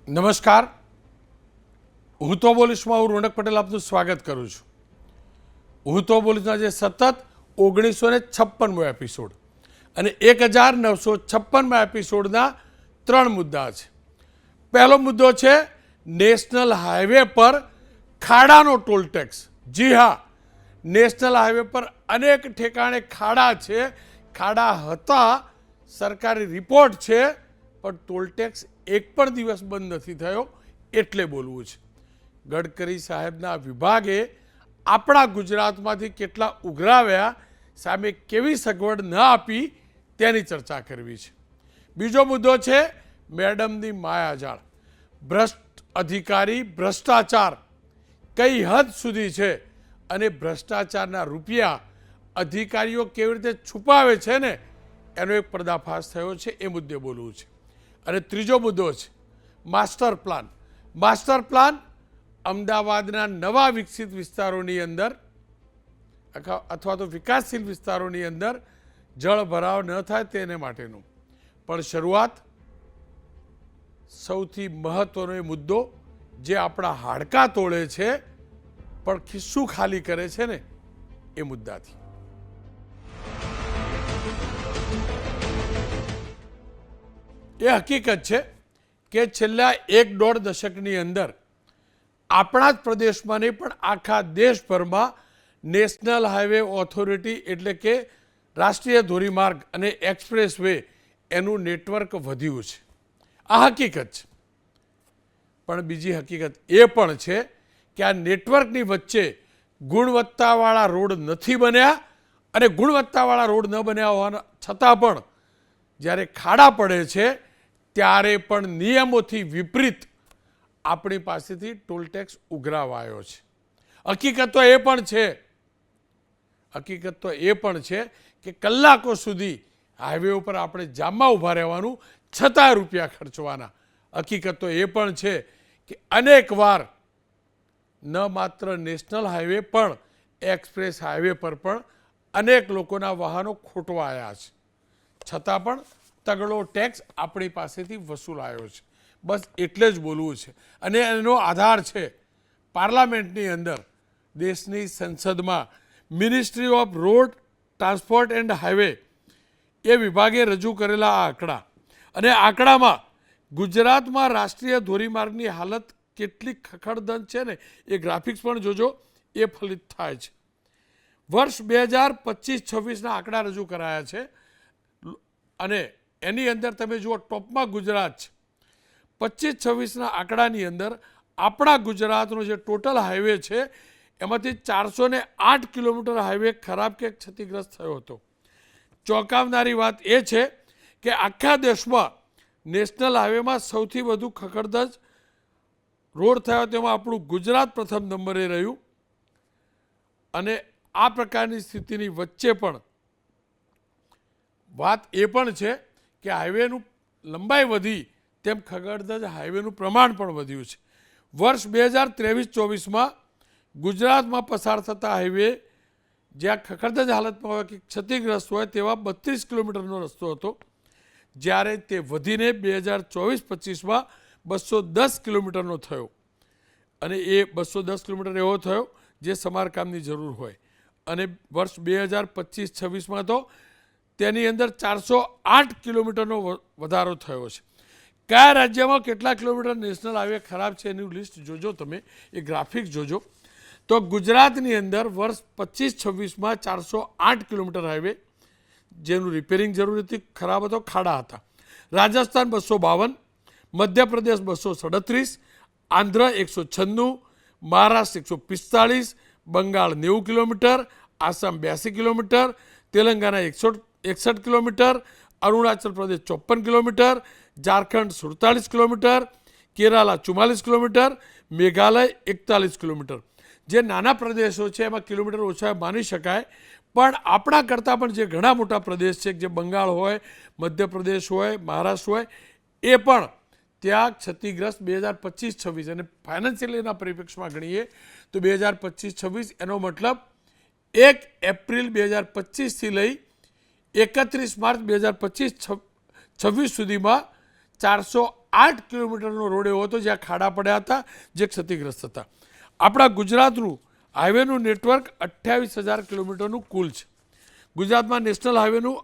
નમસ્કાર, હું તો બોલીશમાં હું રોનક પટેલ આપનું સ્વાગત કરું છું. હું તો બોલીશના જે સતત 1956મો એપિસોડ અને 1956મા એપિસોડના 3 મુદ્દા છે. પહેલો મુદ્દો છે નેશનલ હાઈવે પર ખાડાનો ટોલ ટેક્સ. જી હા, નેશનલ હાઈવે પર અનેક ઠેકાણે ખાડા છે, ખાડા હતા, સરકારી રિપોર્ટ છે, પણ ટોલ ટેક્સ એક પણ દિવસ બંધ નથી થયો, એટલે બોલવું છે. ગડકરી સાહેબના વિભાગે આપણા ગુજરાતમાંથી કેટલા ઉઘરાવ્યા, સામે કેવી સગવડ ન આપી, તેની ચર્ચા કરવી છે. બીજો મુદ્દો છે મેડમની માયાજાળ. ભ્રષ્ટ અધિકારી, ભ્રષ્ટાચાર કઈ હદ સુધી છે અને ભ્રષ્ટાચારના રૂપિયા અધિકારીઓ કેવી રીતે છુપાવે છે ને, એનો એક પર્દાફાશ થયો છે, એ મુદ્દે બોલવું છે. અને ત્રીજો મુદ્દો છે માસ્ટર પ્લાન. માસ્ટર પ્લાન અમદાવાદના નવા વિકસિત વિસ્તારોની અંદર અથવા તો વિકાસશીલ વિસ્તારોની અંદર જળ ભરાવ ન થાય તેને માટેનું. પણ શરૂઆત સૌથી મહત્વનો એ મુદ્દો જે આપણા હાડકાં તોડે છે પણ ખિસ્સું ખાલી કરે છે ને, એ મુદ્દાથી. એ હકીકત છે કે છેલ્લા 1-1.5 દશકની અંદર આપણા જ પ્રદેશમાં નહીં પણ આખા દેશભરમાં નેશનલ હાઈવે ઓથોરિટી એટલે કે રાષ્ટ્રીય ધોરીમાર્ગ અને એક્સપ્રેસ વે એનું નેટવર્ક વધ્યું છે. આ હકીકત છે. પણ બીજી હકીકત એ પણ છે કે આ નેટવર્કની વચ્ચે ગુણવત્તાવાળા રોડ નથી બન્યા, અને ગુણવત્તાવાળા રોડ ન બન્યા હોવાના છતાં પણ જ્યારે ખાડા પડે છે ત્યારે પણ નિયમોથી વિપરીત આપણી પાસેથી ટોલ ટેક્સ ઉઘરાવાયો છે. હકીકત તો એ પણ છે કે કલાકો સુધી હાઈવે ઉપર આપણે જામમાં ઊભા રહેવાનું, છતાં રૂપિયા ખર્ચવાના. હકીકત તો એ પણ છે કે અનેક વાર ન માત્ર નેશનલ હાઈવે પણ એક્સપ્રેસ હાઈવે પર પણ અનેક લોકોના વાહનો ખોટવાયા છે, છતાં પણ તગડો ટેક્સ આપણી પાસેથી વસૂલાયો છે. બસ એટલે જ બોલવું છે. અને એનો આધાર છે પાર્લામેન્ટની અંદર, દેશની સંસદમાં ministry of road transport and highway એ વિભાગે રજૂ કરેલા આ આંકડા. અને આંકડામાં ગુજરાતમાં રાષ્ટ્રીય ધોરીમાર્ગની હાલત કેટલી ખખડધજ છે ને, એ ગ્રાફિક્સ પણ જોજો, એ ફલિત થાય છે. વર્ષ 2025-26ના આંકડા રજૂ કરાયા છે અને એની અંદર તમે જુઓ ટોપમાં ગુજરાત છે. 25-26ના આંકડાની અંદર આપણા ગુજરાતનો જે ટોટલ હાઈવે છે એમાંથી 408 કિલોમીટર હાઈવે ખરાબ કે ક્ષતિગ્રસ્ત થયો હતો. ચોંકાવનારી વાત એ છે કે આખા દેશમાં નેશનલ હાઈવેમાં સૌથી વધુ ખખડધજ રોડ થયો તેમાં આપણું ગુજરાત પ્રથમ નંબરે રહ્યું. અને આ પ્રકારની સ્થિતિની વચ્ચે પણ વાત એ પણ છે કે હાઈવેનું લંબાઈ વધી તેમ ખખડધજ હાઈવેનું પ્રમાણ પણ વધ્યું છે. વર્ષ 2023-24માં ગુજરાતમાં પસાર થતા હાઈવે જ્યાં ખખડધજ હાલતમાં હોય કે ક્ષતિગ્રસ્ત હોય તેવા 32 કિલોમીટરનો રસ્તો હતો, જ્યારે તે વધીને 2024-25માં 210 કિલોમીટરનો થયો. અને એ 210 કિલોમીટર એવો થયો જે સમારકામની જરૂર હોય. અને વર્ષ 2025-26માં તો તેની અંદર 408 કિલોમીટરનો વધારો થયો છે. કયા રાજ્યમાં કેટલા કિલોમીટર નેશનલ હાઈવે ખરાબ છે એનું લિસ્ટ જોજો, તમે એ ગ્રાફિક્સ જોજો. તો ગુજરાતની અંદર વર્ષ 25-26માં 408 કિલોમીટર હાઈવે જેનું રિપેરિંગ જરૂર હતી, ખરાબ હતો, ખાડા હતા. Rajasthan 252, Madhya Pradesh 237, Andhra 196, Maharashtra 145, Bengal 90 kilometre, Assam 82 kilometre, Telangana 161 kilometre, Arunachal Pradesh 54 kilometre, Jharkhand 47 kilometre, Kerala 44 kilometre, Meghalaya 41 kilometre. જે નાના પ્રદેશો છે એમાં કિલોમીટર ઓછા માની શકાય, પણ આપણા કરતાં પણ જે ઘણા મોટા પ્રદેશ છે, જે બંગાળ હોય, મધ્યપ્રદેશ હોય, મહારાષ્ટ્ર હોય, એ પણ ત્યાં ક્ષતિગ્રસ્ત 2025-26. અને ફાઇનાન્શિયલીના પરિપ્રેક્ષમાં ગણીએ તો 2025-26 એનો મતલબ 1 એપ્રિલ 2025થી લઈ 31 માર્ચ 2025-26 સુધીમાં 408 8 કિલોમીટરનો રોડ એવો હતો જ્યાં ખાડા પડ્યા હતા, જે ક્ષતિગ્રસ્ત હતા. આપણા ગુજરાતનું હાઈવેનું નેટવર્ક 28,000 કિલોમીટરનું કુલ છે. ગુજરાતમાં નેશનલ હાઈવેનું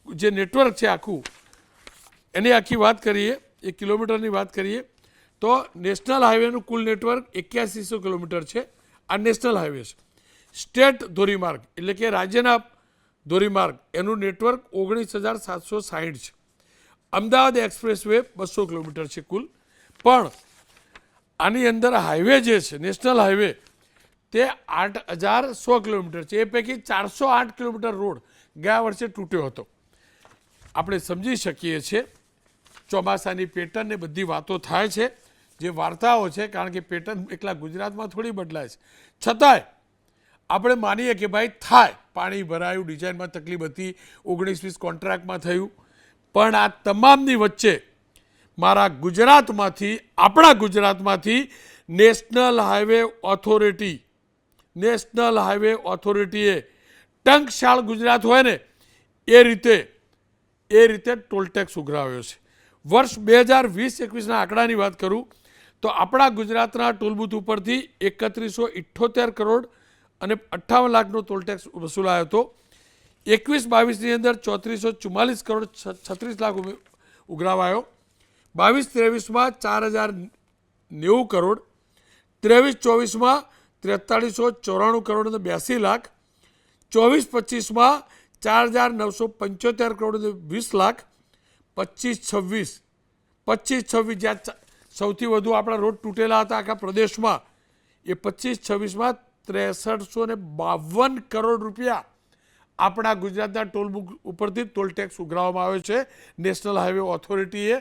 જે નેટવર્ક છે આખું, એની આખી વાત કરીએ, એ કિલોમીટરની વાત કરીએ તો નેશનલ હાઈવેનું કુલ નેટવર્ક 8100 કિલોમીટર છે. આ નેશનલ હાઈવે છે. સ્ટેટ ધોરીમાર્ગ એટલે કે રાજ્યના ધોરીમાર્ગ એનું નેટવર્ક 19,760 છે. અમદાવાદ એક્સપ્રેસ વે 200 કિલોમીટર છે કુલ. પણ આની અંદર હાઈવે જે છે નેશનલ હાઈવે તે 8,100 કિલોમીટર છે. એ પૈકી 408 કિલોમીટર રોડ ગયા વર્ષે તૂટ્યો હતો. આપણે સમજી શકીએ છીએ ચોમાસાની પેટર્ન ને બધી વાતો થાય છે, જે વાર્તાઓ છે, કારણ કે પેટર્ન એકલા ગુજરાતમાં થોડી બદલાય છે. છતાંય આપણે માનીએ કે ભાઈ થાય, પાણી ભરાયું, ડિઝાઇનમાં તકલીફ હતી, 19-20 કોન્ટ્રાક્ટમાં થયું. પણ આ તમામની વચ્ચે મારા ગુજરાતમાંથી, આપણા ગુજરાતમાંથી નેશનલ હાઈવે ઓથોરિટીએ ટંકશાળ ગુજરાત હોય ને એ રીતે ટોલ ટેક્સ ઉઘરાવ્યો છે. વર્ષ 2020-21ના આંકડાની વાત કરું તો આપણા ગુજરાતના ટોલ બૂથ ઉપરથી 3178 કરોડ અને 58 લાખનો ટોલ ટેક્સ વસૂલાયો હતો. 21-22ની અંદર 3444 કરોડ 36 લાખ ઉઘરાવાયો. 22-23માં 4090 કરોડ, 23-24માં 4394 કરોડ અને 82 લાખ, 24-25માં 4975 કરોડ અને 20 લાખ, 25-26 જ્યાં સૌથી વધુ આપણા રોડ તૂટેલા હતા આખા પ્રદેશમાં, એ 25-26માં 6352 કરોડ રૂપિયા આપણા ગુજરાતના ટોલ બુક ઉપરથી ટોલ ટેક્સ ઉઘરાવવામાં આવ્યો છે. નેશનલ હાઈવે ઓથોરિટીએ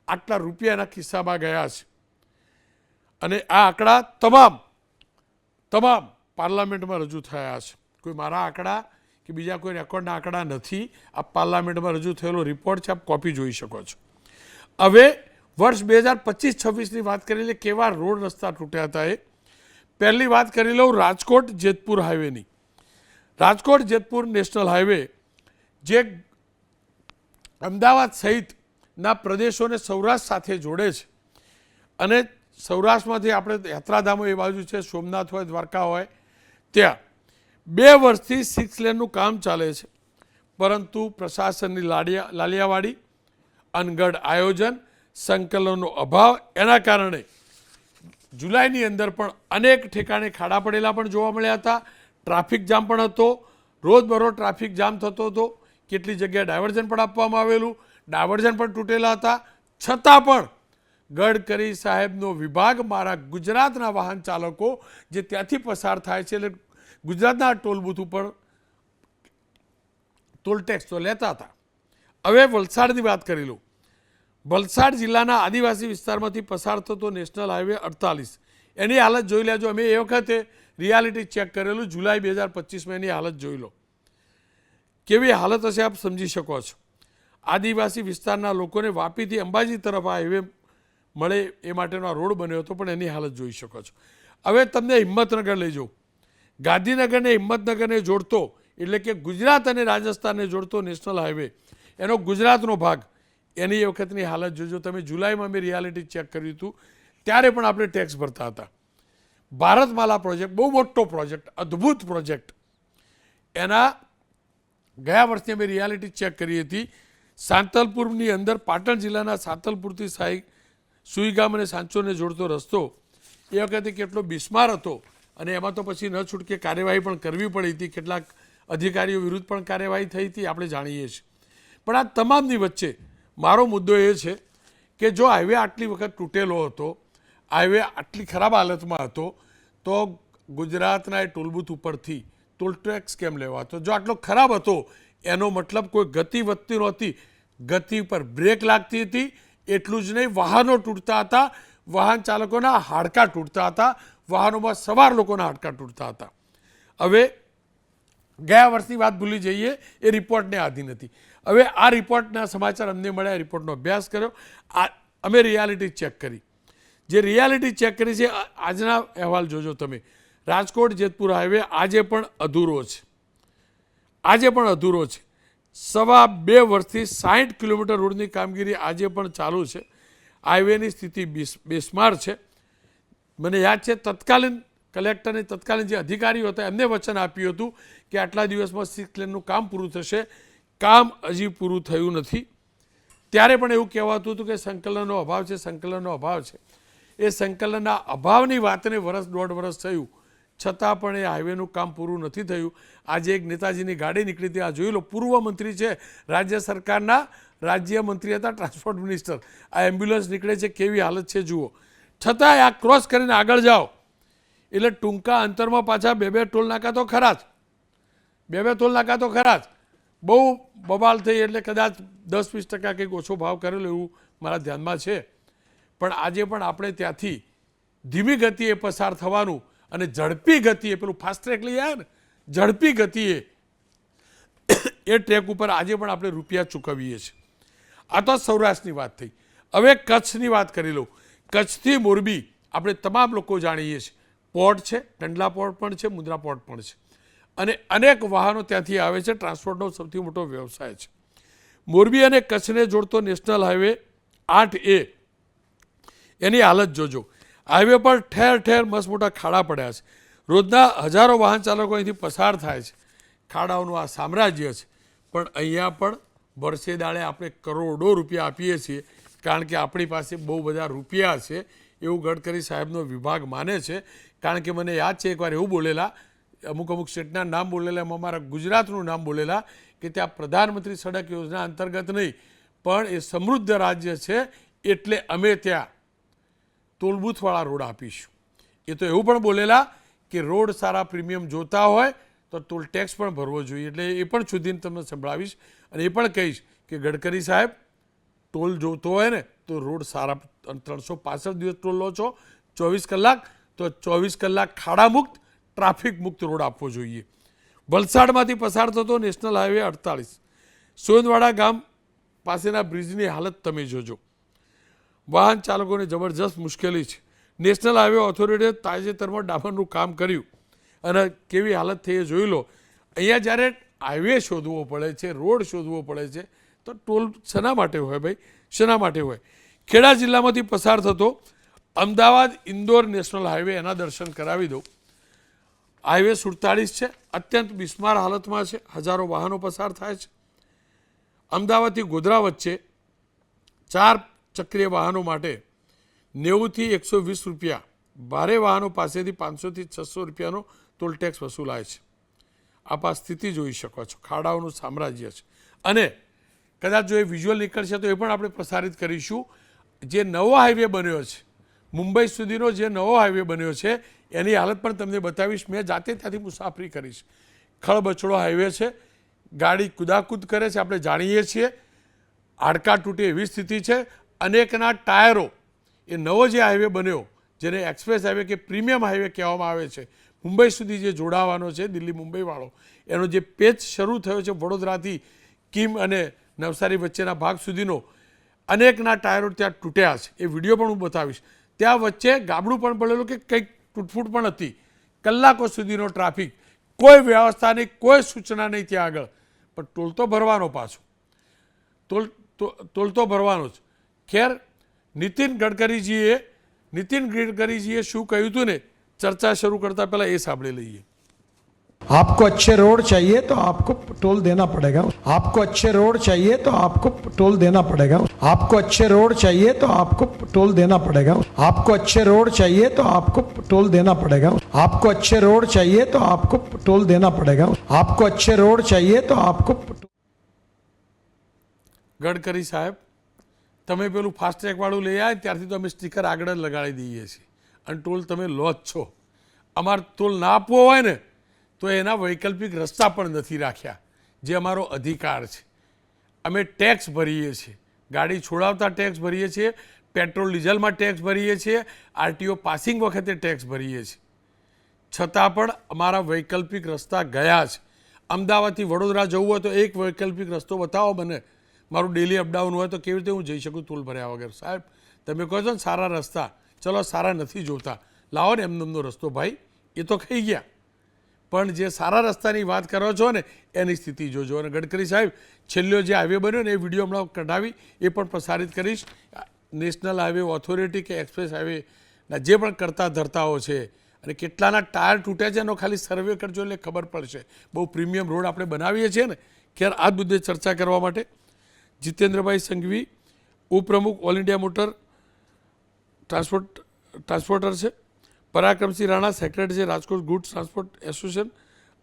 આટલા રૂપિયાના ખિસ્સામાં ગયા છે. અને આ આંકડા તમામ પાર્લામેન્ટમાં રજૂ થયા છે. કોઈ મારા આંકડા કે બીજા કોઈ રેકોર્ડના આંકડા નથી. આ પાર્લામેન્ટમાં રજૂ થયેલો રિપોર્ટ છે, આપ કોપી જોઈ શકો છો. હવે વર્ષ 2025-26ની વાત કરી લે, કેવા રોડ રસ્તા તૂટ્યા હતા. એ પહેલી વાત કરી લઉં રાજકોટ જેતપુર હાઈવેની. રાજકોટ જેતપુર નેશનલ હાઈવે જે અમદાવાદ સહિતના પ્રદેશોને સૌરાષ્ટ્ર સાથે જોડે છે, અને સૌરાષ્ટ્રમાંથી આપણે યાત્રાધામો એ બાજુ છે, સોમનાથ હોય, દ્વારકા હોય, ત્યાં 2 વર્ષથી 6 લેનનું કામ ચાલે છે. પરંતુ પ્રશાસનની લાલિયાવાડી, અનગઢ આયોજન, સંકલનનો અભાવ, એના કારણે જુલાઈની અંદર પણ અનેક ઠેકાણે ખાડા પડેલા પણ જોવા મળ્યા હતા. ટ્રાફિક જામ પણ હતો, રોજબરોજ ટ્રાફિક જામ થતો હતો. કેટલી જગ્યાએ ડાયવર્ઝન પણ આપવામાં આવેલું, ડાયવર્ઝન પણ તૂટેલા હતા. છતાં પણ ગડકરી સાહેબનો વિભાગ મારા ગુજરાતના વાહન ચાલકો જે ત્યાંથી પસાર થાય છે, એટલે ગુજરાતના ટોલ બૂથ ઉપર ટોલ ટેક્સ તો લેતા હતા. હવે વલસાડની વાત કરી લઉં. વલસાડ જિલ્લાના આદિવાસી વિસ્તારમાંથી પસાર થતો નેશનલ હાઈવે 48, એની હાલત જોઈ લેજો. અમે એ વખતે રિયાલિટી ચેક કરેલું, જુલાઈ 2025માં એની હાલત જોઈ લો. કેવી હાલત હશે આપ સમજી શકો છો. આદિવાસી વિસ્તારના લોકોને વાપીથી અંબાજી તરફ આ હાઈવે મળે એ માટેનો આ રોડ બન્યો હતો, પણ એની હાલત જોઈ શકો છો. હવે તમને હિંમતનગર લઈ જાઉં. ગાંધીનગરને હિંમતનગરને જોડતો, એટલે કે ગુજરાત અને રાજસ્થાનને જોડતો નેશનલ હાઈવે, એનો ગુજરાતનો ભાગ, એની એ વખતની હાલત જોજો તમે. જુલાઈમાં મેં રિયાલિટી ચેક કર્યું હતું, ત્યારે પણ આપણે ટેક્સ ભરતા હતા. ભારતમાલા પ્રોજેક્ટ બહુ મોટો પ્રોજેક્ટ, અદ્ભુત પ્રોજેક્ટ, એના ગયા વર્ષે અમે રિયાલિટી ચેક કરી હતી. સાંતલપુરની અંદર પાટણ જિલ્લાના સાંતલપુરથી સુઈગામ અને સાંચોને જોડતો રસ્તો એ વખતે કેટલો બિસ્માર હતો, અને એમાં તો પછી ન છૂટકે કાર્યવાહી પણ કરવી પડી હતી. કેટલાક અધિકારીઓ વિરુદ્ધ પણ કાર્યવાહી થઈ હતી, આપણે જાણીએ છીએ. પણ આ તમામની વચ્ચે મારો મુદ્દો એ છે કે જો હાઈવે આટલી વખત તૂટેલો હતો, હાઈવે આટલી ખરાબ હાલતમાં હતો, તો ગુજરાતના એ ટોલબૂથ ઉપરથી ટોલ ટેક્સ કેમ લેવાતો? જો આટલો ખરાબ હતો એનો મતલબ કોઈ ગતિ વધતી નહોતી, ગતિ પર બ્રેક લાગતી હતી. એટલું જ નહીં, વાહનો તૂટતા હતા, વાહન ચાલકોના હાડકાં તૂટતા હતા, વાહનોમાં સવાર લોકોના હાડકાં તૂટતા હતા. હવે ગયા વર્ષની વાત ભૂલી જઈએ, એ રિપોર્ટને આધીન હતી. હવે આ રિપોર્ટના સમાચાર અમને મળ્યા, રિપોર્ટનો અભ્યાસ કર્યો, અમે રિયાલિટી ચેક કરી. જે રિયાલિટી ચેક કરી છે, આજના અહેવાલ જોજો તમે. રાજકોટ જેતપુર હાઈવે આજે પણ અધૂરો છે. 2.5 વર્ષથી 60 કિલોમીટર રોડની કામગીરી આજે પણ ચાલુ છે. હાઈવેની સ્થિતિ બેસ્માર છે. મને યાદ છે તત્કાલીન કલેક્ટરને તત્કાલીન જે અધિકારીઓ હતા એમને વચન આપ્યું હતું કે આટલા દિવસમાં 6 લેનનું કામ પૂરું થશે. કામ હજી પૂરું થયું નથી. ત્યારે પણ એવું કહેવાતું હતું કે સંકલનનો અભાવ છે, સંકલનનો અભાવ છે. એ સંકલનના અભાવની વાતને વર્ષ દોઢ વર્ષ થયું છતાં પણ એ હાઈવેનું કામ પૂરું નથી થયું. આજે એક નેતાજીની ગાડી નીકળી હતી, આ જોઈ લો, પૂર્વ મંત્રી છે, રાજ્ય સરકારના રાજ્ય મંત્રી હતા, ટ્રાન્સપોર્ટ મિનિસ્ટર. આ એમ્બ્યુલન્સ નીકળે છે, કેવી હાલત છે જુઓ. છતાંય આ ક્રોસ કરીને આગળ જાઓ એટલે ટૂંકા અંતરમાં પાછા બે ટોલ નાકા તો ખરા જ, બે ટોલ નાકા તો ખરા જ. બહુ બબાલ થઈ એટલે કદાચ 10-20% કંઈક ઓછો ભાવ કરેલો એવું મારા ધ્યાનમાં છે. પણ આજે પણ આપણે ત્યાંથી ધીમી ગતિએ પસાર થવાનું અને ઝડપી ગતિએ, પેલું ફાસ્ટ ટ્રેક લઈ આવ્યા ને, ઝડપી ગતિએ એ ટ્રેક ઉપર આજે પણ આપણે રૂપિયા ચૂકવીએ છીએ. આ તો સૌરાષ્ટ્રની વાત થઈ. હવે કચ્છની વાત કરી લઉં. કચ્છથી મોરબી આપણે તમામ લોકો જાણીએ છીએ. પોર્ટ છે, ટંડલા પોર્ટ પણ છે, મુન્દ્રા પોર્ટ પણ છે અને અનેક વાહનો ત્યાંથી આવે છે. ટ્રાન્સપોર્ટનો સૌથી મોટો વ્યવસાય છે. મોરબી અને કચ્છને જોડતો નેશનલ હાઈવે 8A એની હાલત જોજો. હાઈવે પર ઠેર ઠેર મસ્ત મોટા ખાડા પડ્યા છે. રોજના હજારો વાહન ચાલકો અહીંથી પસાર થાય છે. ખાડાઓનું આ સામ્રાજ્ય છે. પણ અહીંયા પણ વર્ષે દાડે આપણે કરોડો રૂપિયા આપીએ છીએ કારણ કે આપણી પાસે બહુ બધા રૂપિયા છે એવું ગડકરી સાહેબનો વિભાગ માને છે. કારણ કે મને યાદ છે એકવાર એવું બોલેલા, અમુક સ્ટેટના નામ બોલેલા, એમાં અમારા ગુજરાતનું નામ બોલેલા કે ત્યાં પ્રધાનમંત્રી સડક યોજના અંતર્ગત નહીં પણ એ સમૃદ્ધ રાજ્ય છે એટલે અમે ત્યાં ટોલબૂથવાળા રોડ આપીશું. એ તો એવું પણ બોલેલા કે રોડ સારા પ્રીમિયમ જોતા હોય તો ટોલ ટેક્સ પણ ભરવો જોઈએ. એટલે એ પણ સુધીને તમને સંભળાવીશ અને એ પણ કહીશ કે ગડકરી સાહેબ ટોલ જોતો હોય ને તો રોડ સારા, 365 દિવસ ટોલ લો છો, 24 કલાક તો 24 કલાક ખાડા મુક્ત, ટ્રાફિક મુક્ત રોડ આપવો જોઈએ. વલસાડમાંથી પસાર થતો નેશનલ હાઈવે 48 સોનવાડા ગામ પાસેના બ્રિજની હાલત તમે જોજો. વાહન ચાલકોને જબરજસ્ત મુશ્કેલી છે. નેશનલ હાઈવે ઓથોરિટીએ તાજેતરમાં ડામરનું કામ કર્યું અને કેવી હાલત થઈ એ જોઈ લો. અહીંયા જ્યારે હાઈવે શોધવો પડે છે, રોડ શોધવો પડે છે તો ટોલ શેના માટે હોય ભાઈ, શેના માટે હોય? ખેડા જિલ્લામાંથી પસાર થતો અમદાવાદ ઇન્દોર નેશનલ હાઈવે, એના દર્શન કરાવી દો. હાઈવે 47 છે, અત્યંત બિસ્માર હાલતમાં છે. હજારો વાહનો પસાર થાય છે. અમદાવાદથી ગોધરા વચ્ચે 4 ચક્રીય વાહનો માટે 90 થી 120 રૂપિયા, ભારે વાહનો પાસેથી 500 થી 600 રૂપિયાનો ટોલ ટેક્સ વસૂલાય છે. આપ આ સ્થિતિ જોઈ શકો છો. ખાડાઓનું સામ્રાજ્ય છે. અને કદાચ જો એ વિઝ્યુઅલ નીકળશે તો એ પણ આપણે પ્રસારિત કરીશું. જે નવો હાઈવે બન્યો છે, મુંબઈ સુધીનો જે નવો હાઈવે બન્યો છે એની હાલત પણ તમને બતાવીશ. મેં જાતે ત્યાંથી મુસાફરી કરીશ. ખળબચડો હાઈવે છે, ગાડી કુદાકૂદ કરે છે, આપણે જાણીએ છીએ. હાડકાં તૂટે એવી સ્થિતિ છે. અનેકના ટાયરો, એ નવો જે હાઈવે બન્યો જેને એક્સપ્રેસ હાઈવે કે પ્રીમિયમ હાઈવે કહેવામાં આવે છે, મુંબઈ સુધી જે જોડાવાનો છે, દિલ્હી મુંબઈવાળો, એનો જે પેચ શરૂ થયો છે વડોદરાથી કિમ અને નવસારી વચ્ચેના ભાગ સુધીનો, અનેકના ટાયરો ત્યાં તૂટ્યા છે. એ વિડીયો પણ હું બતાવીશ. ત્યાં વચ્ચે ગાબડું પણ પડેલું કે કંઈક તૂટફૂટ પણ હતી. કલાકો સુધીનો ટ્રાફિક, કોઈ વ્યવસ્થા નહીં, કોઈ સૂચના નહીં ત્યાં આગળ. પણ ટોલ તો ભરવાનો પાછો, ટોલ તો ભરવાનો જ. ખેર, નીતિન ગડકરીજીએ શું કહ્યું હતું ને, ચર્ચા શરૂ કરતા પહેલા એ સાંભળી લઈએ. आपको अच्छे रोड चाहिए तो आपको टोल देना पड़ेगा. आपको अच्छे रोड चाहिए तो आपको टोल देना पड़ेगा. आपको अच्छे रोड चाहिए तो आपको टोल देना पड़ेगा. आपको अच्छे रोड चाहिए तो आपको टोल देना पड़ेगा. आपको अच्छे रोड चाहिए तो आपको टोल देना पड़ेगा. आपको अच्छे रोड चाहिए तो आपको. ગડકરી સાહેબ, તમે પેલું ફાસ્ટ્રેક વાળું લઈ આવ્યા ત્યારથી તો અમે સ્ટીકર આગળ જ લગાડી દઈએ છીએ અને ટોલ તમે લો જ છો. અમારે ટોલ ના આપવો હોય ને તો એના વૈકલ્પિક રસ્તા પણ નથી રાખ્યા, જે અમારો અધિકાર છે. અમે ટેક્સ ભરીએ છીએ, ગાડી છોડાવતા ટેક્સ ભરીએ છીએ, પેટ્રોલ ડીઝલમાં ટેક્સ ભરીએ છીએ, આરટીઓ પાસિંગ વખતે ટેક્સ ભરીએ છીએ. છતાં પણ અમારા વૈકલ્પિક રસ્તા ગયા છે. અમદાવાદથી વડોદરા જવું હોય તો એક વૈકલ્પિક રસ્તો બતાવો મને. મારું ડેલી અપડાઉન હોય તો કેવી રીતે હું જઈ શકું ટોલ ભર્યા વગર? સાહેબ, તમે કહો છો ને સારા રસ્તા, ચલો સારા નથી જોતા, લાવો ને એમનો રસ્તો ભાઈ, એ તો ખાઈ ગયા. પણ જે સારા રસ્તાની વાત કરો છો ને એની સ્થિતિ જોજો. અને ગડકરી સાહેબ, છેલ્લો જે હાઈવે બન્યો ને એ વિડીયો હમણાં કઢાવી એ પણ પ્રસારિત કરીશ. નેશનલ હાઈવે ઓથોરિટી કે એક્સપ્રેસ હાઈવેના જે પણ કરતા ધરતાઓ છે અને કેટલાના ટાયર તૂટ્યા છે એનો ખાલી સર્વે કરજો એટલે ખબર પડશે. બહુ પ્રીમિયમ રોડ આપણે બનાવીએ છીએ ને. ખેર આ મુદ્દે ચર્ચા કરવા માટે જીતેન્દ્રભાઈ સંઘવી, ઉપપ્રમુખ ઓલ ઇન્ડિયા મોટર ટ્રાન્સપોર્ટર છે, પરાક્રમસિંહ રાણા સેક્રેટરી છે રાજકોટ ગુડ્સ ટ્રાન્સપોર્ટ એસોસિએશન,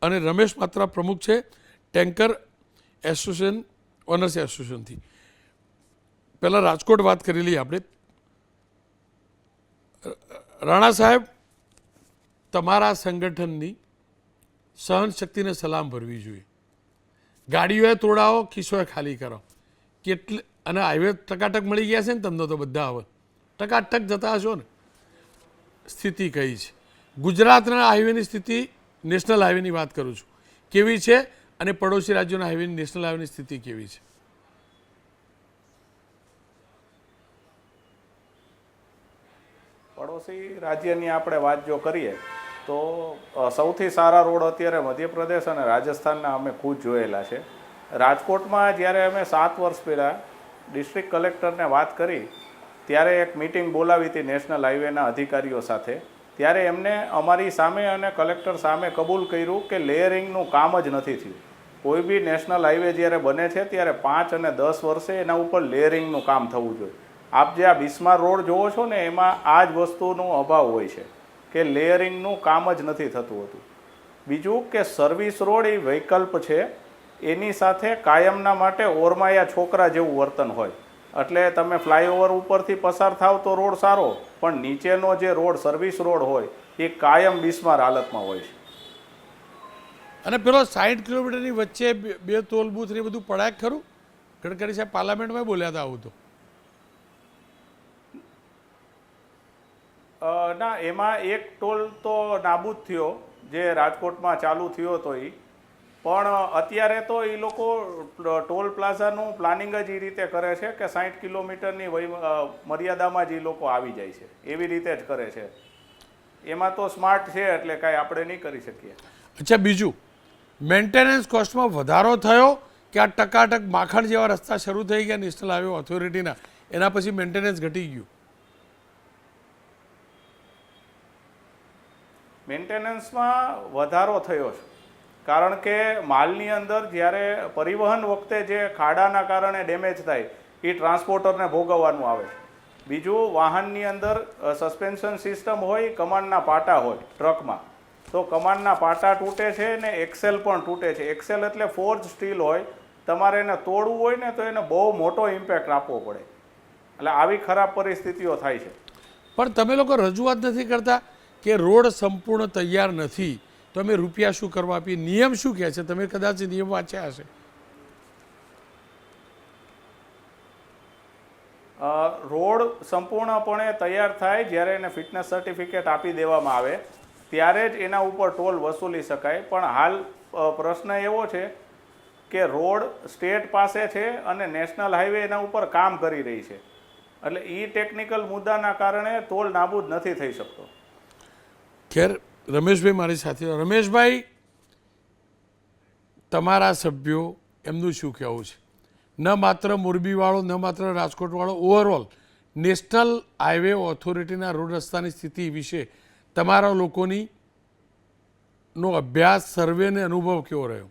અને રમેશ માત્રા પ્રમુખ છે ટેન્કર એસોસિએશન ઓનર્સ એસોસિએશનથી. પહેલાં રાજકોટ વાત કરી લઈએ આપણે. રાણા સાહેબ, તમારા સંગઠનની સહનશક્તિને સલામ ભરવી જોઈએ. ગાડીઓએ તોડાવો, ખિસ્સોએ ખાલી કરો. અને હાઈવે ટકાટક મળી ગયા છે ને તમને તો બધા હવે ટકાટક જતા હશો ને. સ્થિતિ કઈ છે ગુજરાતના હાઈવેની સ્થિતિ? નેશનલ હાઈવેની વાત કરું છું, કેવી છે? અને પડોશી રાજ્યોના હાઈવેની નેશનલ હાઈવેની સ્થિતિ કેવી છે? પડોશી રાજ્યની આપણે વાત જો કરીએ તો સૌથી સારા રોડ અત્યારે મધ્યપ્રદેશ અને રાજસ્થાનના અમે ખુદ જોયેલા છે. રાજકોટમાં જ્યારે અમે 7 વર્ષ પહેલાં ડિસ્ટ્રિક્ટ કલેક્ટરને વાત કરી ત્યારે એક મિટિંગ બોલાવી હતી નેશનલ હાઈવેના અધિકારીઓ સાથે. ત્યારે એમને અમારી સામે અને કલેક્ટર સામે કબૂલ કર્યું કે લેયરિંગનું કામ જ નથી થયું. કોઈ બી નેશનલ હાઈવે જ્યારે બને છે ત્યારે 5 અને 10 વર્ષે એના ઉપર લેયરિંગનું કામ થવું જોઈએ. આપ જે આ બિસ્માર રોડ જોવો છો ને એમાં આ જ વસ્તુનો અભાવ હોય છે કે લેયરિંગનું કામ જ નથી થતું હતું. બીજું કે સર્વિસ રોડ એ વૈકલ્પ છે, એની સાથે કાયમના માટે ઓરમાયા છોકરા જેવું વર્તન હોય. એટલે તમે ફ્લાયઓવર ઉપરથી પસાર થાવ તો રોડ સારો, પણ નીચેનો જે રોડ સર્વિસ રોડ હોય એ કાયમ બિસ્માર હાલતમાં હોય છે. અને પેલો 60 કિલોમીટરની વચ્ચે બે ટોલ બૂથ ને બધું પડાય ખરું? ગડકરી સાહેબ પાર્લામેન્ટમાં બોલ્યા હતા આવું તો. ના, એમાં એક ટોલ તો નાબૂદ થયો જે રાજકોટમાં ચાલુ થયો હતો એ. પણ અત્યારે તો એ લોકો ટોલ પ્લાઝાનું પ્લાનિંગ જ એ રીતે કરે છે કે 60 કિલોમીટરની મર્યાદામાં જ એ લોકો આવી જાય છે, એવી રીતે જ કરે છે. એમાં તો સ્માર્ટ છે એટલે કાંઈ આપણે નહીં કરી શકીએ. અચ્છા, બીજું મેન્ટેનન્સ કોસ્ટમાં વધારો થયો કે આ ટકાટક માખણ જેવા રસ્તા શરૂ થઈ ગયા નેશનલ હાઈવે ઓથોરિટીના, એના પછી મેન્ટેનન્સ ઘટી ગયું? મેન્ટેનન્સમાં વધારો થયો છે, કારણ કે માલની અંદર જ્યારે પરિવહન વખતે જે ખાડાના કારણે ડેમેજ થાય એ ટ્રાન્સપોર્ટરને ભોગવવાનું આવે છે. બીજું, વાહનની અંદર સસ્પેન્શન સિસ્ટમ હોય, કમાનના પાટા હોય ટ્રકમાં, તો કમાનના પાટા તૂટે છે ને એક્સેલ પણ તૂટે છે. એક્સેલ એટલે ફોર્જ સ્ટીલ હોય, તમારે એને તોડવું હોય ને તો એને બહુ મોટો ઇમ્પેક્ટ આપવો પડે. એટલે આવી ખરાબ પરિસ્થિતિઓ થાય છે. પણ તમે લોકો રજૂઆત નથી કરતા કે રોડ સંપૂર્ણ તૈયાર નથી તો અમે રૂપિયા શું કરવા આપીએ? નિયમ શું કહે છે? તમે કદાચ નિયમ વાંચ્યા હશે. રોડ સંપૂર્ણપણે તૈયાર થાય જ્યારે એને ફિટનેસ સર્ટિફિકેટ આપી દેવામાં આવે ત્યારે જ એના ઉપર ટોલ વસૂલી શકાય. પણ હાલ પ્રશ્ન એવો છે કે રોડ સ્ટેટ પાસે છે અને નેશનલ હાઈવે એના ઉપર કામ કરી રહી છે, એટલે એ ટેકનિકલ મુદ્દાના કારણે ટોલ નાબૂદ નથી થઈ શકતો. ખેર, રમેશભાઈ મારી સાથે. રમેશભાઈ, તમારા સભ્યો એમનું શું કહેવું છે? ન માત્ર મોરબીવાળો, ન માત્ર રાજકોટવાળો, ઓવરઓલ નેશનલ હાઈવે ઓથોરિટીના રોડ રસ્તાની સ્થિતિ વિશે તમારા લોકોની નો અભ્યાસ, સર્વે અને અનુભવ કેવો રહ્યો?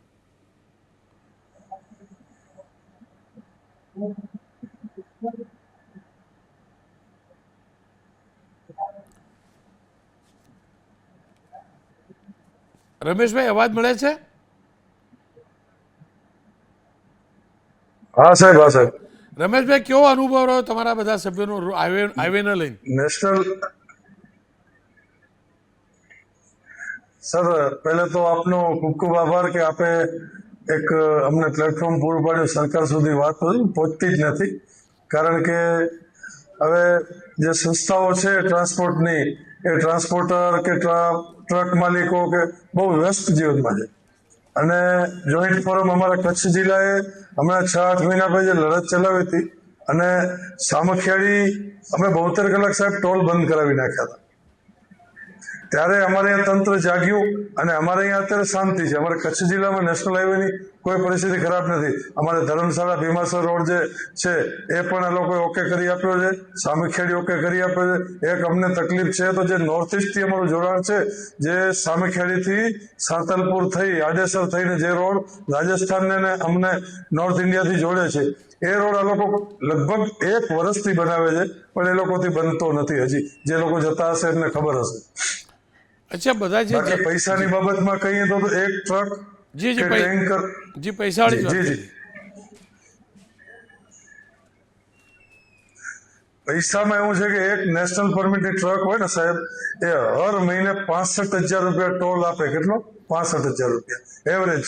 રમેશભાઈ, અવાજ મળે છે? હા સાહેબ, હા સાહેબ. રમેશભાઈ, કેવો અનુભવ રહ્યો તમારા બધા સભ્યોનો હાઈવેને લઈને? નેશનલ સર, પહેલે તો આપનો ખૂબ ખૂબ આભાર કે આપે એક અમને પ્લેટફોર્મ પૂરું પાડ્યું. સરકાર સુધી વાત પહોંચતી જ નથી, કારણ કે હવે જે સંસ્થાઓ છે ટ્રાન્સપોર્ટની, એ ટ્રાન્સપોર્ટર કે ટ્રક માલિકો કે બહુ વ્યસ્ત જીવનમાં છે. અને જોઈન્ટ ફોરમ અમારા કચ્છ જિલ્લાએ હમણાં 6-8 મહિના પહેલા લડત ચલાવી હતી અને સામખિયાળી અમે 72 કલાક સાહેબ ટોલ બંધ કરાવી નાખ્યા હતા. ત્યારે અમારે અહીંયા તંત્ર જાગ્યું અને અમારે અહીંયા અત્યારે શાંતિ છે. અમારે કચ્છ જિલ્લામાં નેશનલ હાઈવેની કોઈ પરિસ્થિતિ ખરાબ નથી. અમારે ધર્મશાળા ભીમાસર રોડ જે છે એ પણ આ લોકોએ ઓકે કરી આપ્યો છે, સામીખેડી ઓકે કરી આપ્યો છે. એક અમને તકલીફ છે તો જે નોર્થ ઇસ્ટથી અમારું જોડાણ છે, જે સામીખેડીથી સાંતલપુર થઈ આડેસર થઈને જે રોડ રાજસ્થાનને ને અમને નોર્થ ઇન્ડિયાથી જોડે છે, એ રોડ આ લોકો લગભગ 1 વર્ષથી બનાવે છે, પણ એ લોકોથી બનતો નથી. હજી જે લોકો જતા હશે એમને ખબર હશે. અચ્છા, બધા બાકી પૈસાની બાબતમાં કહીએ તો એક ટ્રક જી કે ટેન્કર જી પૈસાવાળી જ વાત જી કરીએ. જી પૈસામાં એવું છે કે એક નેશનલ પરમિટની ટ્રક હોય ને સાહેબ, એ હર મહિને 65,000 રૂપિયા ટોલ આપે. કેટલો? 65,000 રૂપિયા એવરેજ.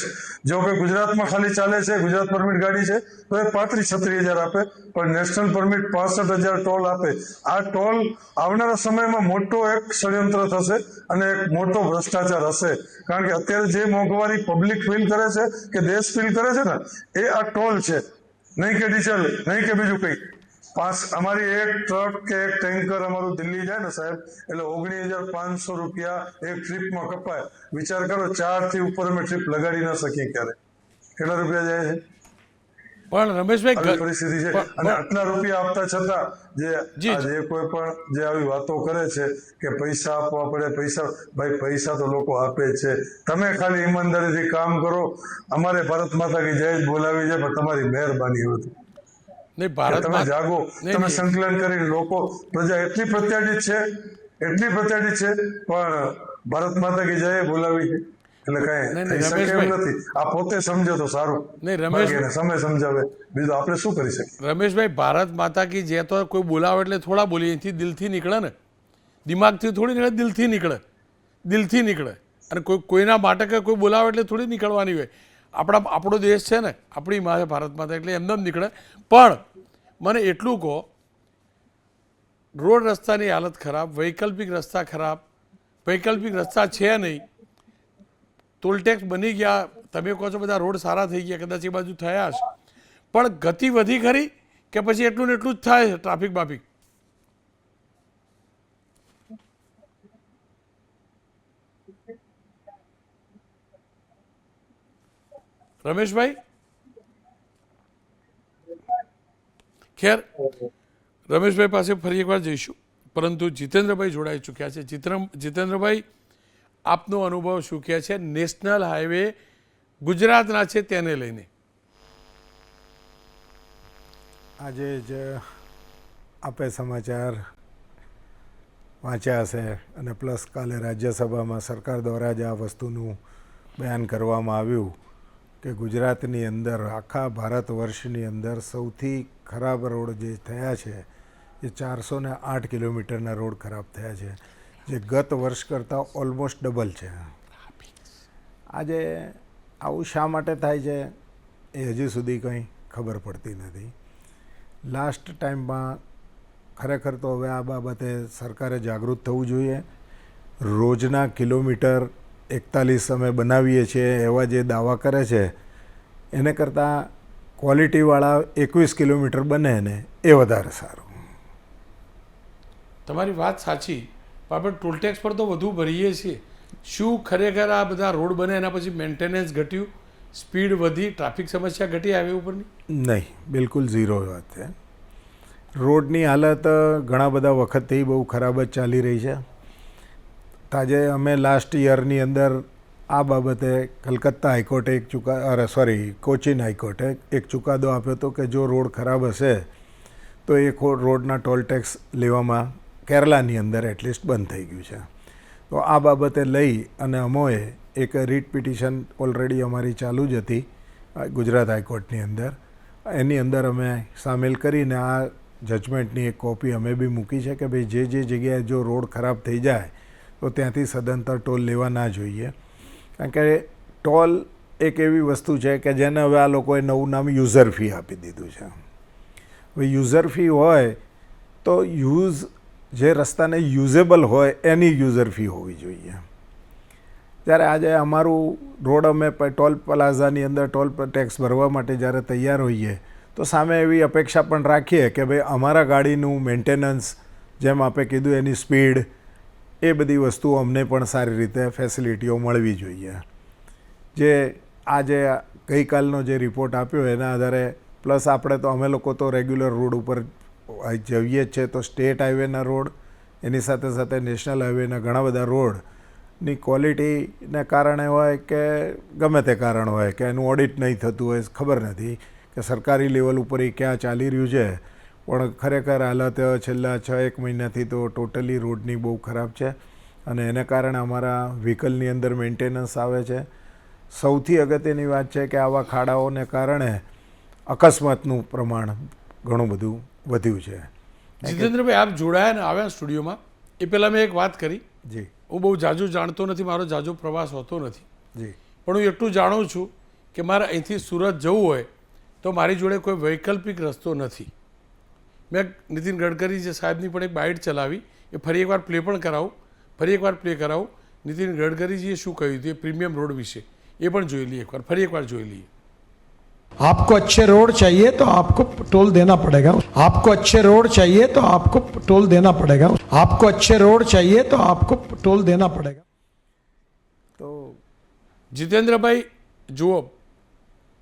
જો કે ગુજરાતમાં ખાલી ચાલે છે, ગુજરાત પરમિટ ગાડી છે, તો એ 35-36,000 આપે, પણ નેશનલ પરમિટ 65,000 ટોલ આપે. આ ટોલ આવનારા સમયમાં મોટો એક ષડયંત્ર થશે અને એક મોટો ભ્રષ્ટાચાર હશે. કારણ કે અત્યારે જે મોંઘવારી પબ્લિક ફીલ કરે છે કે દેશ ફીલ કરે છે ને, એ આ ટોલ છે, નહીં કે ડીઝલ, નહીં કે બીજું કંઈ. અમારી એક ટ્રક કે એક ટેન્કર અમારું દિલ્હી જાય ને સાહેબ, એટલે 19,500 રૂપિયા એક ટ્રીપમાં કપાય. વિચાર કરો, 4 થી ઉપર અમે ટ્રીપ લગાડી ના શકીએ ક્યારે. કેટલા રૂપિયા જાય છે? પણ રમેશભાઈ આવી પરિસ્થિતિ છે. અને આટલા રૂપિયા આપતા છતાં જે કોઈ પણ જે આવી વાતો કરે છે કે પૈસા આપવા પડે, ભાઈ પૈસા તો લોકો આપે છે. તમે ખાલી ઈમાનદારીથી કામ કરો. અમારે ભારત માતા કી જય જ બોલાવી છે, પણ તમારી મહેરબાની હતી. નહીં, તમે ભારતમાં જાગો, તમે સંકલન કરીને લોકો, પ્રજા એટલી પ્રત્યાડિત છે, પણ ભારત માતા કી જય બોલાવી છે એટલે કઈ થઈ શકે એમ નથી. આ પોતે સમજો તો સારું. નહીં રમેશ, સમય સમજાવે, બીજું આપણે શું કરી શકીએ? રમેશભાઈ, ભારત માતા કી જય તો કોઈ બોલાવે એટલે થોડા બોલીએ, અહીંથી દિલથી નીકળે ને, દિમાગથી થોડી નીકળે, દિલથી નીકળે. અને કોઈના માટે કે કોઈ બોલાવે એટલે થોડી નીકળવાની હોય. આપણો દેશ છે ને, આપણી માં છે ભારત માતા, એટલે એમને જ નીકળે. પણ મને એટલું કહો, રોડ રસ્તાની હાલત ખરાબ, વૈકલ્પિક રસ્તા ખરાબ, વૈકલ્પિક રસ્તા છે નહીં, ટોલટેક્સ બની ગયા, તમે કહો છો બધા રોડ સારા થઈ ગયા, કદાચ એ બાજુ થયા હશે, પણ ગતિ વધી ખરી કે પછી એટલું ને એટલું જ થાય છે ટ્રાફિક બાફિક? રમેશભાઈ, ખેર રમેશભાઈ પાસે ફરી એકવાર જઈશું, પરંતુ જીતેન્દ્રભાઈ જોડાઈ ચૂક્યા છે. જીતેન્દ્રભાઈ, આપનો અનુભવ શું કહે છે નેશનલ હાઈવે ગુજરાતના છે તેને લઈને? આજે જ આપે સમાચાર વાંચ્યા હશે અને પ્લસ કાલે રાજ્યસભામાં સરકાર દ્વારા જ આ વસ્તુનું બયાન કરવામાં આવ્યું કે ગુજરાતની અંદર, આખા ભારત વર્ષની અંદર સૌથી ખરાબ રોડ જે થયા છે એ 408 કિલોમીટરના રોડ ખરાબ થયા છે, જે ગત વર્ષ કરતાં ઓલમોસ્ટ ડબલ છે. આજે આવું શા માટે થાય છે એ હજી સુધી કંઈ ખબર પડતી નથી. લાસ્ટ ટાઈમમાં ખરેખર તો હવે આ બાબતે સરકારે જાગૃત થવું જોઈએ. રોજના કિલોમીટર 41 અમે બનાવીએ છીએ એવા જે દાવા કરે છે, એને કરતાં ક્વોલિટીવાળા 21 કિલોમીટર બને ને એ વધારે સારું. તમારી વાત સાચી, પણ આપણે ટોલટેક્સ પર તો વધુ ભરીએ છીએ. શું ખરેખર આ બધા રોડ બને એના પછી મેન્ટેનન્સ ઘટ્યું, સ્પીડ વધી, ટ્રાફિક સમસ્યા ઘટી હાઈવે ઉપરની? નહીં, બિલકુલ ઝીરો વાત છે. રોડની હાલત ઘણા બધા વખતથી બહુ ખરાબ જ ચાલી રહી છે. આજે અમે લાસ્ટ યરની અંદર આ બાબતે કલકત્તા હાઈકોર્ટે કોચીન હાઈકોર્ટે એક ચુકાદો આપ્યો હતો કે જો રોડ ખરાબ હશે તો એ રોડના ટોલ ટેક્સ લેવામાં કેરલાની અંદર એટલીસ્ટ બંધ થઈ ગયું છે. તો આ બાબતે લઈ અને અમોએ એક રીટ પિટિશન ઓલરેડી અમારી ચાલુ જ હતી ગુજરાત હાઈકોર્ટની અંદર. એની અંદર અમે સામેલ કરીને આ જજમેન્ટની એક કોપી અમે બી મૂકી છે કે ભાઈ જે જગ્યાએ જો રોડ ખરાબ થઈ જાય તો ત્યાંથી સદંતર ટોલ લેવા ના જોઈએ. કારણ કે ટોલ એક એવી વસ્તુ છે કે જેને હવે આ લોકોએ નવું નામ યુઝર ફી આપી દીધું છે. હવે યુઝર ફી હોય તો જે રસ્તાને યુઝેબલ હોય એની યુઝર ફી હોવી જોઈએ. જ્યારે આજે અમારું રોડ અમે ટોલ પ્લાઝાની અંદર ટોલ ટેક્સ ભરવા માટે જ્યારે તૈયાર હોઈએ તો સામે એવી અપેક્ષા પણ રાખીએ કે ભાઈ અમારા ગાડીનું મેન્ટેનન્સ, જેમ આપે કીધું એની સ્પીડ, એ બધી વસ્તુઓ અમને પણ સારી રીતે ફેસિલિટીઓ મળવી જોઈએ. જે આ જે ગઈકાલનો જે રિપોર્ટ આપ્યો એના આધારે પ્લસ આપણે તો અમે લોકો તો રેગ્યુલર રોડ ઉપર જઈએ જ છે, તો સ્ટેટ હાઈવેના રોડ એની સાથે સાથે નેશનલ હાઈવેના ઘણા બધા રોડની ક્વોલિટીને કારણે હોય કે ગમે તે કારણ હોય કે એનું ઓડિટ નહીં થતું હોય, ખબર નથી કે સરકારી લેવલ ઉપર એ ક્યાં ચાલી રહ્યું છે, પણ ખરેખર હાલત છેલ્લા 6-1 મહિનાથી તો ટોટલી રોડની બહુ ખરાબ છે અને એને કારણે અમારા વ્હીકલની અંદર મેન્ટેનન્સ આવે છે. સૌથી અગત્યની વાત છે કે આવા ખાડાઓને કારણે અકસ્માતનું પ્રમાણ ઘણું બધું વધ્યું છે. જીતેન્દ્રભાઈ, આપ જોડાયા ને આવ્યા સ્ટુડિયોમાં એ પહેલાં મેં એક વાત કરી. જી હું બહુ જાજુ જાણતો નથી, મારો જાજો પ્રવાસ હોતો નથી, જી પણ હું એટલું જાણું છું કે મારે અહીંથી સુરત જવું હોય તો મારી જોડે કોઈ વૈકલ્પિક રસ્તો નથી. મેં નીતિન ગડકરી જે સાહેબની પણ એક બાઇટ ચલાવી, એ ફરી એકવાર પ્લે પણ કરાવું, ફરી એકવાર પ્લે કરાવું. નીતિન ગડકરીજીએ શું કહ્યું હતું એ પ્રીમિયમ રોડ વિશે, એ પણ જોઈ લઈએ એકવાર, ફરી એકવાર જોઈ લઈએ. आपको अच्छे रोड चाहिए तो आपको टोल देना पड़ेगा. आपको अच्छे रोड चाहिए तो आपको टोल देना पड़ेगा. आपको अच्छे रोड चाहिए तो आपको टोल देना पड़ेगा. તો જીતેન્દ્રભાઈ જુઓ,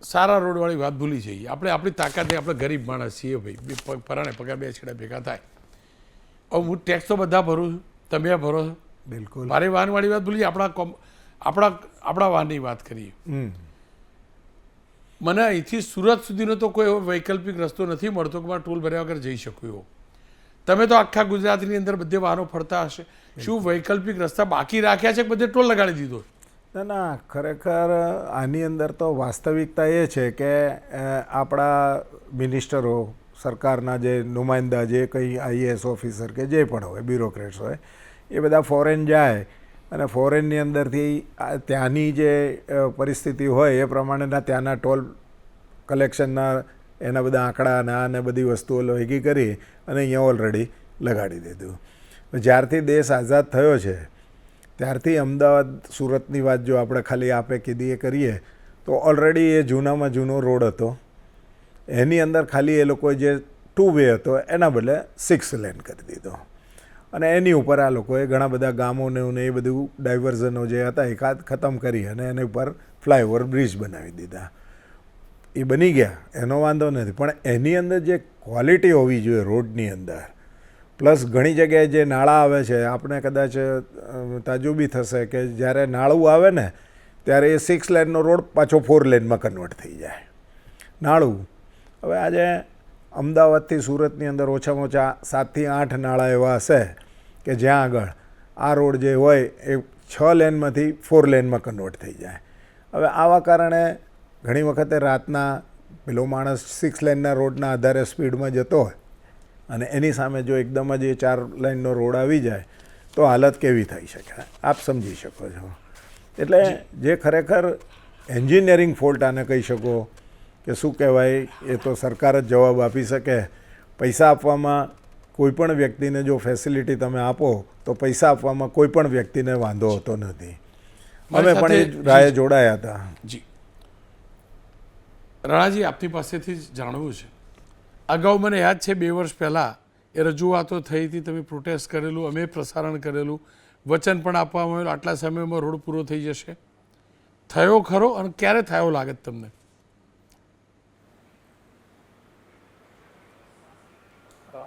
સારા રોડવાળી વાત ભૂલી જઈએ આપણે. આપણી તાકાત આપણે ગરીબ માણસ છીએ ભાઈ, પરાણે પગાર બે છેડા ભેગા થાય. હવે હું ટેક્સ તો બધા ભરું છું, તમે ભરો છો, બિલકુલ મારી વાહનવાળી વાત ભૂલી આપણા વાહનની વાત કરીએ. મને અહીંથી સુરત સુધીનો તો કોઈ એવો વૈકલ્પિક રસ્તો નથી મળતો કે મારે ટોલ ભર્યા વગર જઈ શકું એવો. તમે તો આખા ગુજરાતની અંદર બધે વાહનો ફરતા હશે, શું વૈકલ્પિક રસ્તા બાકી રાખ્યા છે કે બધે ટોલ લગાડી દીધો? ના ના, ખરેખર આની અંદર તો વાસ્તવિકતા એ છે કે આપણા મિનિસ્ટરો, સરકારના જે નુમાઇંદા, જે કંઈ IAS ઓફિસર કે જે પણ હોય, બ્યુરોક્રેટ્સ હોય, એ બધા ફોરેન જાય અને ફોરેનની અંદરથી ત્યાંની જે પરિસ્થિતિ હોય એ પ્રમાણેના ત્યાંના ટોલ કલેક્શનના એના બધા આંકડા અને બધી વસ્તુઓ ભેગી કરી અને અહીંયા ઓલરેડી લગાડી દીધું. જ્યારથી દેશ આઝાદ થયો છે ત્યારથી અમદાવાદ સુરતની વાત જો આપણે ખાલી આપે કીધી એ કરીએ તો ઓલરેડી એ જૂનામાં જૂનો રોડ હતો. એની અંદર ખાલી એ લોકોએ જે 2 વે હતો એના બદલે 6 લેન કરી દીધો અને એની ઉપર આ લોકોએ ઘણા બધા ગામોને એ બધું ડાયવર્ઝનો જે હતા એ ખતમ કરી અને એની ઉપર ફ્લાયઓવર બ્રિજ બનાવી દીધા. એ બની ગયા, એનો વાંધો નથી, પણ એની અંદર જે ક્વોલિટી હોવી જોઈએ રોડની અંદર, પ્લસ ઘણી જગ્યાએ જે નાળા આવે છે, આપણે કદાચ તાજુબી થશે કે જ્યારે નાળું આવે ને ત્યારે એ 6 લેનનો રોડ પાછો 4 લેનમાં કન્વર્ટ થઈ જાય નાળું. હવે આજે અમદાવાદથી સુરતની અંદર ઓછામાં ઓછા 7 થી 8 નાળા એવા હશે કે જ્યાં આગળ આ રોડ જે હોય એ 6 લેનમાંથી 4 લેનમાં કન્વર્ટ થઈ જાય. હવે આવા કારણે ઘણી વખતે રાતના પેલો માણસ 6 લેનના રોડના આધારે સ્પીડમાં જતો હોય અને એની સામે જો એકદમ જ એ 4 લેનનો રોડ આવી જાય તો હાલત કેવી થઈ શકે, આપ સમજી શકો છો. એટલે જે ખરેખર એન્જિનિયરિંગ ફોલ્ટ આને કહી શકો કે શું કહેવાય, એ તો સરકાર જ જવાબ આપી શકે. પૈસા આપવામાં કોઈ પણ વ્યક્તિને જો ફેસિલિટી તમે આપો તો પૈસા આપવામાં કોઈ પણ વ્યક્તિને વાંધો હોતો નથી. અમે પણ એ રાહે જોડાયા હતા. જી રાણાજી, આપની પાસેથી જ જાણવું છે. અગાઉ મને યાદ છે 2 વર્ષ પહેલાં એ રજૂઆતો થઈ હતી, તમે પ્રોટેસ્ટ કરેલું, અમે પ્રસારણ કરેલું, વચન પણ આપવામાં આવેલું આટલા સમયમાં રોડ પૂરો થઈ જશે. થયો ખરો અને ક્યારે થયો લાગે તમને?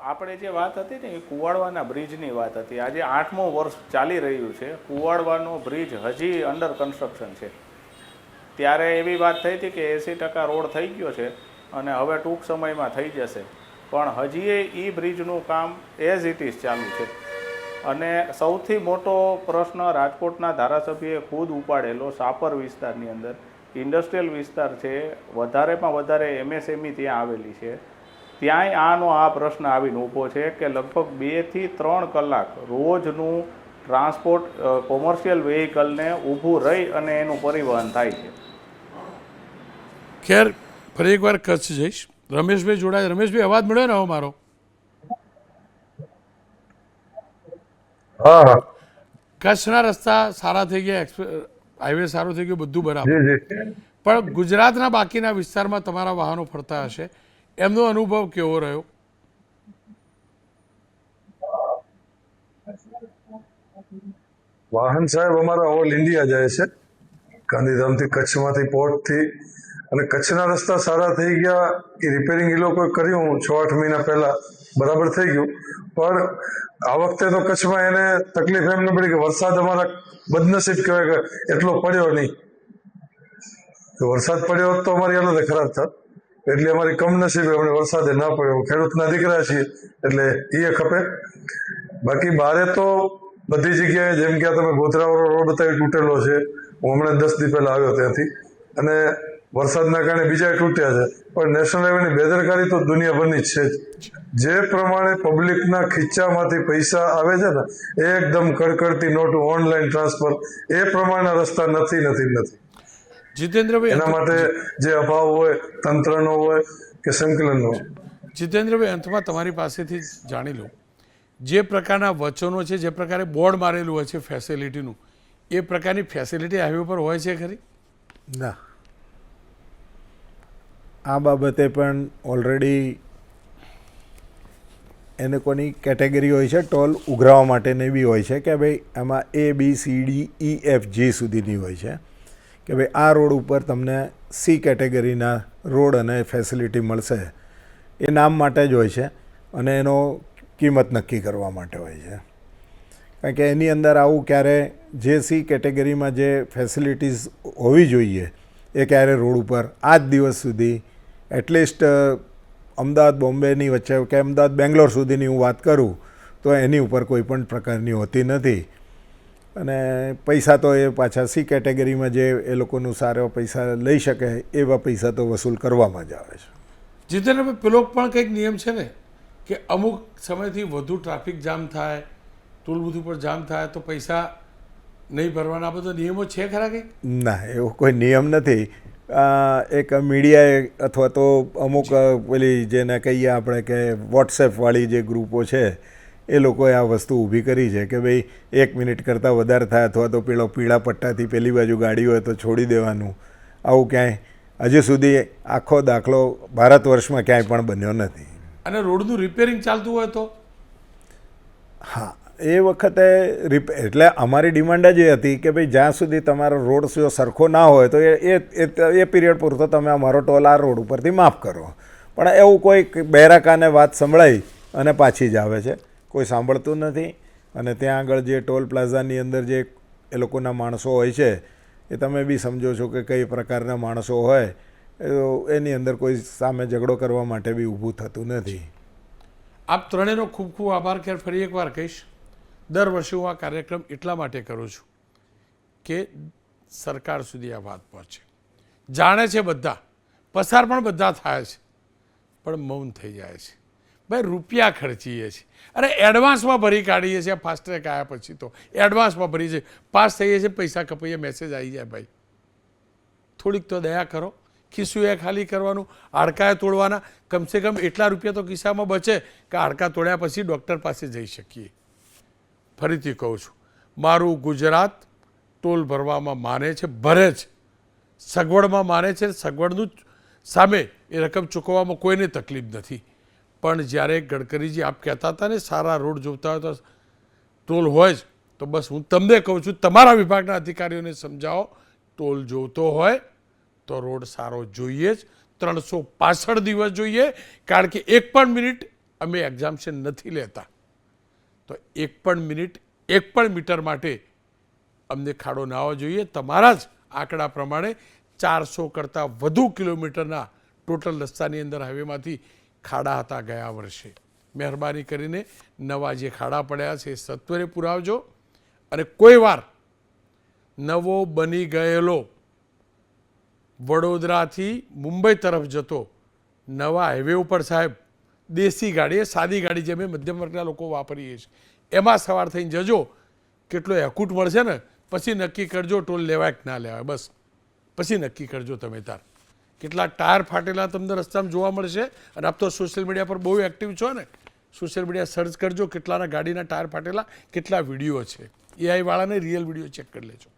આપણે જે વાત હતી ને એ કુવાડવાના બ્રિજની વાત હતી. આજે 8મું વર્ષ ચાલી રહ્યું છે. કુવાડવાનો બ્રિજ હજી અંડર કન્સ્ટ્રક્શન છે. ત્યારે એવી વાત થઈ હતી કે 80% રોડ થઈ ગયો છે અને હવે ટૂંક સમયમાં થઈ જશે, પણ હજી એ બ્રિજનું કામ એઝ ઇટ ઇઝ ચાલુ છે. અને સૌથી મોટો પ્રશ્ન રાજકોટના ધારાસભ્યએ ખુદ ઉપાડેલો, સાપર વિસ્તારની અંદર ઇન્ડસ્ટ્રીયલ વિસ્તાર છે, વધારેમાં વધારે MSME ત્યાં આવેલી છે, ત્યાંય આ પ્રશ્ન આવીને ઊભો છે કે લગભગ 2 થી 3 કલાક રોજનું ટ્રાન્સપોર્ટ કોમર્શિયલ વેહિકલને ઊભું રહી અને એનું પરિવહન થાય છે. ખેર, ફરી એકવાર કચ્છ જઈશ. રમેશભાઈ જોડાય. રમેશભાઈ, અવાજ મળ્યો ને હવે મારો? હા, કચ્છના રસ્તા સારા થઈ ગયા, હાઈવે સારો થઈ ગયો, બધું બરાબર, જી જી. પણ ગુજરાતના બાકીના વિસ્તારમાં તમારા વાહનો ફરતા હશે, એમનો અનુભવ કેવો રહ્યો? વાહન સાહેબ અમારા ઓલ ઇન્ડિયા જાય છે. ગાંધીધામથી કચ્છમાંથી પોર્ટથી, અને કચ્છના રસ્તા સારા થઈ ગયા. એ રિપેરિંગ એ લોકોએ કર્યું 6-8 મહિના પહેલા, બરાબર થઈ ગયું. પણ આ વખતે તો કચ્છમાં એને તકલીફ એમ ન પડી કે વરસાદ અમારા બદનસીબ કહેવાય કે એટલો પડ્યો નહીં. વરસાદ પડ્યો હોત તો અમારી હાલત ખરાબ થાત. એટલે અમારી કમનસીબે અમને વરસાદે ના પડ્યો. ખેડૂતના દીકરા છીએ એટલે એ ખપે. બાકી બારે તો બધી જગ્યાએ, જેમ કે તમે ગોધરાવાળો રોડ બતાવી તૂટેલો છે, હું હમણાં 10 દી પહેલા આવ્યો ત્યાંથી, અને વરસાદના કારણે બીજા તૂટ્યા છે. પણ નેશનલ હાઈવેની બેદરકારી તો દુનિયાભરની જ છે. જે પ્રમાણે પબ્લિકના ખીચામાંથી પૈસા આવે છે ને, એકદમ કડકડતી નોટ, ઓનલાઈન ટ્રાન્સફર, એ પ્રમાણના રસ્તા નથી. જીતેન્દ્રભાઈ, એના માટે જે અભાવ હોય તંત્રનો હોય કે સંકલનનો. જીતેન્દ્રભાઈ, અંતમાં તમારી પાસેથી જાણી લઉં, જે પ્રકારના વચનો છે, જે પ્રકારે બોર્ડ મારેલું હોય છે ફેસિલિટીનું, એ પ્રકારની ફેસિલિટી હાઈવે પર હોય છે ખરી? ના, આ બાબતે પણ ઓલરેડી એને કોની કેટેગરી હોય છે, ટોલ ઉઘરાવવા માટેની બી હોય છે કે ભાઈ આમાં ABCDEFG સુધીની હોય છે કે ભાઈ આ રોડ ઉપર તમને C કેટેગરીના રોડ અને ફેસિલિટી મળશે. એ નામ માટે જ હોય છે અને એનો કિંમત નક્કી કરવા માટે હોય છે. કારણ કે એની અંદર આવું ક્યારે જે C કેટેગરીમાં જે ફેસિલિટીઝ હોવી જોઈએ એ ક્યારે રોડ ઉપર આજ દિવસ સુધી એટલીસ્ટ અમદાવાદ બોમ્બેની વચ્ચે કે અમદાવાદ બેંગ્લોર સુધીની હું વાત કરું તો એની ઉપર કોઈ પણ પ્રકારની હોતી નથી. અને પૈસા તો એ પાછા C કેટેગરીમાં જે એ લોકોનું સારા પૈસા લઈ શકે એવા પૈસા તો વસૂલ કરવામાં જ આવે છે. જીતેન્દ્રભાઈ, પેલો પણ કંઈક નિયમ છે ને કે અમુક સમયથી વધુ ટ્રાફિક જામ થાય, ટોલ બૂથ ઉપર જામ થાય તો પૈસા નહીં ભરવાના, બધા નિયમો છે ખરા કંઈક? ના, એવો કોઈ નિયમ નથી. એક મીડિયાએ અથવા તો અમુક પેલી જેને કહીએ આપણે કે વોટ્સએપવાળી જે ગ્રુપો છે એ લોકોએ આ વસ્તુ ઊભી કરી છે કે ભાઈ 1 મિનિટ કરતાં વધારે થાય અથવા તો પેલો પીળા પટ્ટાથી પેલી બાજુ ગાડી હોય તો છોડી દેવાનું. આવું ક્યાંય હજી સુધી આખો દાખલો ભારત વર્ષમાં ક્યાંય પણ બન્યો નથી. અને રોડનું રિપેરિંગ ચાલતું હોય તો? હા, એ વખતે એટલે અમારી ડિમાન્ડ જ એ હતી કે ભાઈ જ્યાં સુધી તમારો રોડ સરખો ના હોય તો એ પીરિયડ પૂરતો તમે અમારો ટોલ આ રોડ ઉપરથી માફ કરો. પણ એવું કોઈ બહેરાકાને વાત સંભળાઈ અને પાછી જ આવે છે, કોઈ સાંભળતું નથી. અને ત્યાં આગળ જે ટોલ પ્લાઝાની અંદર જે એ લોકોના માણસો હોય છે એ તમે બી સમજો છો કે કઈ પ્રકારના માણસો હોય, એની અંદર કોઈ સામે ઝઘડો કરવા માટે બી ઊભું થતું નથી. આપ ત્રણેયનો ખૂબ ખૂબ આભાર. ખેર ફરી એકવાર કહીશ, દર વર્ષે હું આ કાર્યક્રમ એટલા માટે કરું છું કે સરકાર સુધી આ વાત પહોંચે. જાણે છે બધા, પસાર પણ બધા થાય છે, પણ મૌન થઈ જાય છે. ભાઈ રૂપિયા ખર્ચીએ છીએ, અરે એડવાન્સમાં ભરી કાઢીએ છીએ. ફાસ્ટ્રેક આવ્યા પછી તો એડવાન્સમાં ભરીએ છીએ, પાસ થઈએ છીએ, પૈસા કપાઈએ, મેસેજ આવી જાય. ભાઈ થોડીક તો દયા કરો. ખિસ્સું એ ખાલી કરવાનું, હાડકાએ તોડવાના, કમસે કમ એટલા રૂપિયા તો ખિસ્સામાં બચે કે હાડકા તોડ્યા પછી ડૉક્ટર પાસે જઈ શકીએ. ફરીથી કહું છું, મારું ગુજરાત ટોલ ભરવામાં માને છે, ભરે છે, સગવડમાં માને છે. સગવડનું સામે એ રકમ ચૂકવવામાં કોઈને તકલીફ નથી. પણ જ્યારે ગડકરીજી આપ કહેતા હતા ને સારા રોડ જોતા હોય તો ટોલ હોય જ, તો બસ હું તમને કહું છું, તમારા વિભાગના અધિકારીઓને સમજાવો, ટોલ જોતો હોય તો રોડ સારો જોઈએ જ. 365 દિવસ જોઈએ. કારણ કે 1 પણ મિનિટ અમે એક્ઝામ્શન નથી લેતા, તો 1 પણ મિનિટ 1 પણ મીટર માટે અમને ખાડો ના આવવો જોઈએ. તમારા જ આંકડા પ્રમાણે 400 કરતાં વધુ કિલોમીટરના ટોટલ રસ્તાની અંદર હાઈવેમાંથી ખાડા હતા ગયા વર્ષે. મહેરબાની કરીને નવા જે ખાડા પડ્યા છે એ સત્વરે પુરાવજો. અને કોઈ વાર નવો બની ગયેલો વડોદરાથી મુંબઈ તરફ જતો નવા હાઈવે ઉપર સાહેબ દેશી ગાડી, એ સાદી ગાડી જે અમે મધ્યમ વર્ગના લોકો વાપરીએ છીએ, એમાં સવાર થઈને જજો. કેટલો એકૂટ મળશે ને પછી નક્કી કરજો ટોલ લેવાય કે ના લેવાય. બસ પછી નક્કી કરજો તમે તાર. કેટલા ટાયર ફાટેલા તમને રસ્તામાં જોવા મળશે. અને આપ તો સોશિયલ મીડિયા પર બહુ એક્ટિવ છો ને, સોશિયલ મીડિયા સર્ચ કરજો કેટલાના ગાડીના ટાયર ફાટેલા, કેટલા વિડીયો છે. AI વાળાને રિયલ વિડીયો ચેક કરી લેજો.